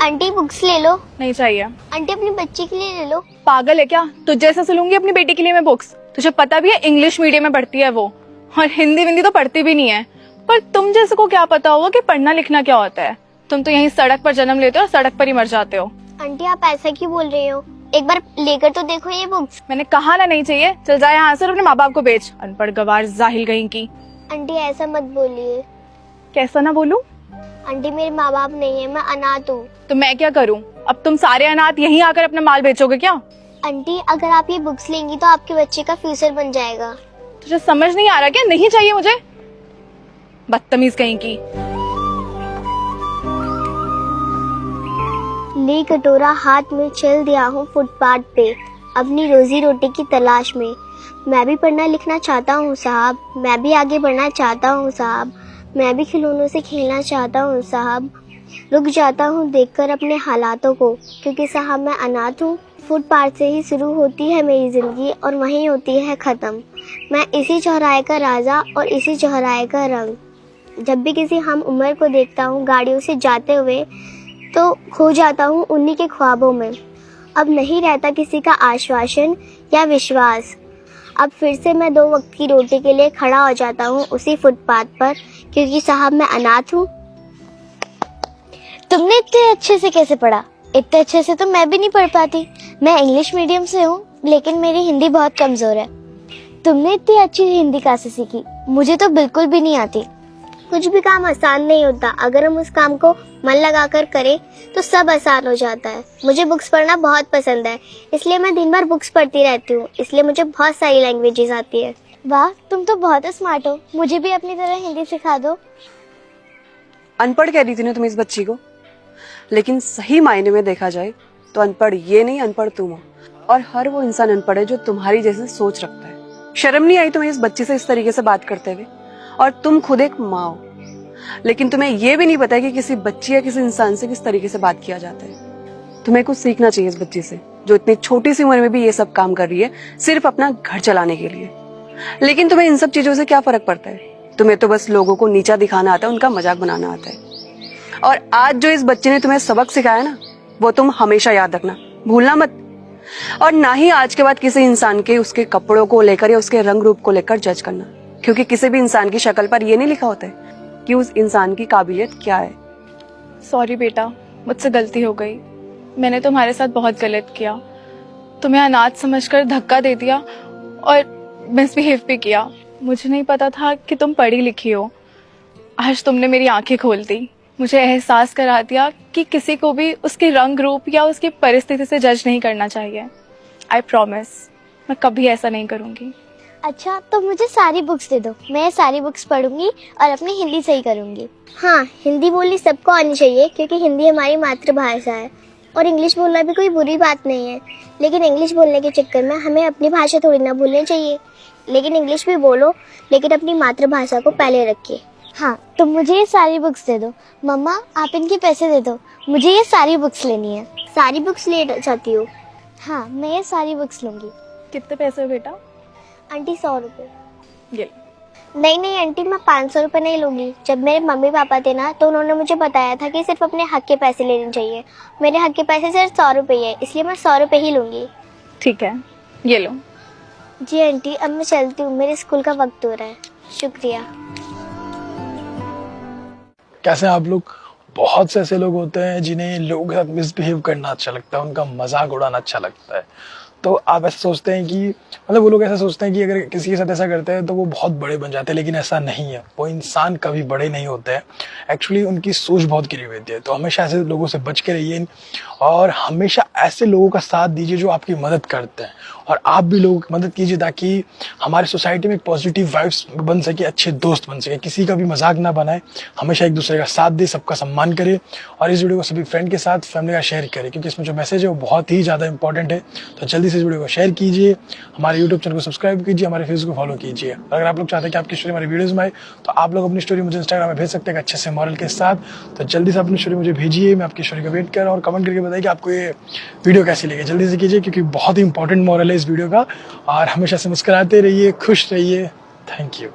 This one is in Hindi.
आंटी बुक्स ले लो। नहीं चाहिए। आंटी अपनी बच्ची के लिए ले लो। पागल है क्या? तुझ जैसा से लूंगी अपनी बेटी के लिए मैं बुक्स? तुझे पता भी है इंग्लिश मीडियम में पढ़ती है वो, और हिंदी विंदी तो पढ़ती भी नहीं है। पर तुम जैसे को क्या पता होगा कि पढ़ना लिखना क्या होता है? तुम तो यहीं सड़क पर जन्म लेते हो और सड़क पर ही मर जाते हो। आंटी आप ऐसा क्यों बोल रहे हो? एक बार लेकर तो देखो ये बुक्स। मैंने कहा ना नहीं चाहिए। चल जाए यहाँ से और अपने माँ बाप को बेच, अनपढ़ गवार जाहिल कहीं की। आंटी ऐसा मत बोलिए। कैसा ना बोलूं? आंटी मेरे माँ बाप नहीं है, मैं अनाथ हूँ। तो मैं क्या करूं? अब तुम सारे अनाथ यहीं आकर अपना माल बेचोगे क्या? आंटी अगर आप ये बुक्स लेंगी तो आपके बच्चे का फ्यूचर बन जाएगा। तुझे समझ नहीं आ रहा क्या? नहीं चाहिए मुझे, बदतमीज कहीं की। ले कटोरा हाथ में चल दिया हूँ फुटपाथ पे, अपनी रोजी रोटी की तलाश में। मैं भी पढ़ना लिखना चाहता हूँ साहब, मैं भी आगे बढ़ना चाहता हूँ साहब, मैं भी खिलौनों से खेलना चाहता हूँ साहब। रुक जाता हूँ देखकर अपने हालातों को, क्योंकि साहब मैं अनाथ हूँ। फुटपाथ से ही शुरू होती है मेरी जिंदगी और वहीं होती है खत्म। मैं इसी चौराहे का राजा और इसी चौराहे का रंग। जब भी किसी हम उम्र को देखता हूँ गाड़ियों से जाते हुए तो खो जाता हूँ उन्हीं के ख्वाबों में। अब नहीं रहता किसी का आश्वासन या विश्वास। अब फिर से मैं 2 वक्त की रोटी के लिए खड़ा हो जाता हूँ उसी फुटपाथ पर, क्योंकि साहब मैं अनाथ हूँ। तुमने इतने अच्छे से कैसे पढ़ा? इतने अच्छे से तो मैं भी नहीं पढ़ पाती। मैं इंग्लिश मीडियम से हूँ, लेकिन मेरी हिंदी बहुत कमजोर है। तुमने इतनी अच्छी हिंदी कहाँ से सीखी? मुझे तो बिल्कुल भी नहीं आती। कुछ भी काम आसान नहीं होता, अगर हम उस काम को मन लगाकर करें तो सब आसान हो जाता है। मुझे बुक्स पढ़ना बहुत पसंद है, इसलिए मैं दिन भर बुक्स पढ़ती रहती हूँ। इसलिए मुझे बहुत सारी लैंग्वेजेस आती है। वाह, तुम तो बहुत स्मार्ट हो। मुझे भी अपनी तरह हिंदी सिखा दो। अनपढ़ कह रही थी ना तुम इस बच्ची को, लेकिन सही मायने में देखा जाए तो अनपढ़ ये नहीं, अनपढ़ तुम हो। और हर वो इंसान अनपढ़ है जो तुम्हारी जैसे सोच रखता है। शर्म नहीं आई तुम्हें इस बच्ची से इस तरीके से बात करते हुए? और तुम खुद एक माँ हो, लेकिन तुम्हें ये भी नहीं पता है कि किसी बच्ची या किसी इंसान से किस तरीके से बात किया जाता है। तुम्हें कुछ सीखना चाहिए इस बच्ची से, जो इतनी छोटी सी उम्र में भी ये सब काम कर रही है सिर्फ अपना घर चलाने के लिए। लेकिन तुम्हें इन सब चीजों से क्या फर्क पड़ता है? तुम्हें तो बस लोगों को नीचा दिखाना आता है, उनका मजाक बनाना आता है। और आज जो इस बच्चे ने तुम्हें सबक सिखाया ना, वो तुम हमेशा याद रखना, भूलना मत। और ना ही आज के बाद किसी इंसान के उसके कपड़ों को लेकर या उसके रंग रूप को लेकर जज करना, क्योंकि किसी भी इंसान की शक्ल पर ये नहीं लिखा होता है कि उस इंसान की काबिलियत क्या है। सॉरी बेटा, मुझसे गलती हो गई। मैंने तुम्हारे साथ बहुत गलत किया। तुम्हें अनाथ समझकर धक्का दे दिया और मिसबिहेव भी किया। मुझे नहीं पता था कि तुम पढ़ी लिखी हो। आज तुमने मेरी आंखें खोल दी, मुझे एहसास करा दिया कि किसी को भी उसके रंग रूप या उसकी परिस्थिति से जज नहीं करना चाहिए। आई प्रॉमिस, मैं कभी ऐसा नहीं करूँगी। अच्छा, तो मुझे सारी बुक्स दे दो, मैं सारी बुक्स पढ़ूंगी और अपनी हिंदी सही करूंगी। हाँ, हिंदी बोलनी सबको आनी चाहिए, क्योंकि हिंदी हमारी मातृभाषा है। और इंग्लिश बोलना भी कोई बुरी बात नहीं है, लेकिन इंग्लिश बोलने के चक्कर में हमें अपनी भाषा थोड़ी ना भूलनी चाहिए। लेकिन इंग्लिश भी बोलो, लेकिन अपनी मातृभाषा को पहले रखिए। हाँ, तो मुझे ये सारी बुक्स दे दो। मम्मा आप इनके पैसे दे दो, मुझे ये सारी बुक्स लेनी है। सारी बुक्स ले चाहती हो? हाँ, मैं ये सारी बुक्स लूंगी। कितने पैसे हो बेटा? आंटी 100 रुपये। ये नहीं आंटी, मैं 500 रुपये नहीं लूंगी। जब मेरे मम्मी पापा थे ना, तो उन्होंने मुझे बताया था कि सिर्फ अपने हक के पैसे लेने चाहिए। मेरे हक के पैसे सिर्फ 100 रुपये है, इसलिए मैं 100 रुपये ही लूंगी। ठीक है, ये लो। जी आंटी, अब मैं चलती हूँ, मेरे स्कूल का वक्त हो रहा है। शुक्रिया। कैसे आप लोग? बहुत से ऐसे लोग होते हैं जिन्हें लोगों के साथ मिसबिहेव करना अच्छा लगता है, उनका मजाक उड़ाना अच्छा लगता है। तो आप ऐसा सोचते हैं कि मतलब वो लोग ऐसा सोचते हैं कि अगर किसी के साथ ऐसा करते हैं तो वो बहुत बड़े बन जाते हैं, लेकिन ऐसा नहीं है। वो इंसान कभी बड़े नहीं होते हैं। एक्चुअली उनकी सोच बहुत गिरी हुई है। तो हमेशा ऐसे लोगों से बच के रहिए और हमेशा ऐसे लोगों का साथ दीजिए जो आपकी मदद करते हैं। और आप भी लोगों की मदद कीजिए ताकि हमारी सोसाइटी में एक पॉजिटिव वाइब्स बन सके, अच्छे दोस्त बन सके। किसी का भी मजाक ना बनाए, हमेशा एक दूसरे का साथ दे, सबका सम्मान करे। और इस वीडियो को सभी फ्रेंड के साथ, फैमिली का शेयर करें, क्योंकि इसमें जो मैसेज है वो बहुत ही ज़्यादा इंपॉर्टेंट है। तो जल्दी से इस वीडियो को शेयर कीजिए, हमारे यूट्यूब चैनल को सब्सक्राइब कीजिए, हमारे फेसबुक को फॉलो कीजिए। अगर आप लोग चाहते हैं कि आपकी स्टोरी हमारी वीडियोस में आए, तो आप लोग अपनी स्टोरी मुझे इंस्टाग्राम में भेज सकते हैं अच्छे से मॉरल के साथ। तो जल्दी से अपनी स्टोरी मुझे भेजिए, मैं आपकी स्टोरी का वेट कर रहा हूँ। और कमेंट करके बताइए कि आपको ये वीडियो कैसी लगी। जल्दी से कीजिए, क्योंकि बहुत ही इंपॉर्टेंट मॉरल है इस वीडियो का। और हमेशा से मुस्कुराते रहिए, खुश रहिए। Thank you.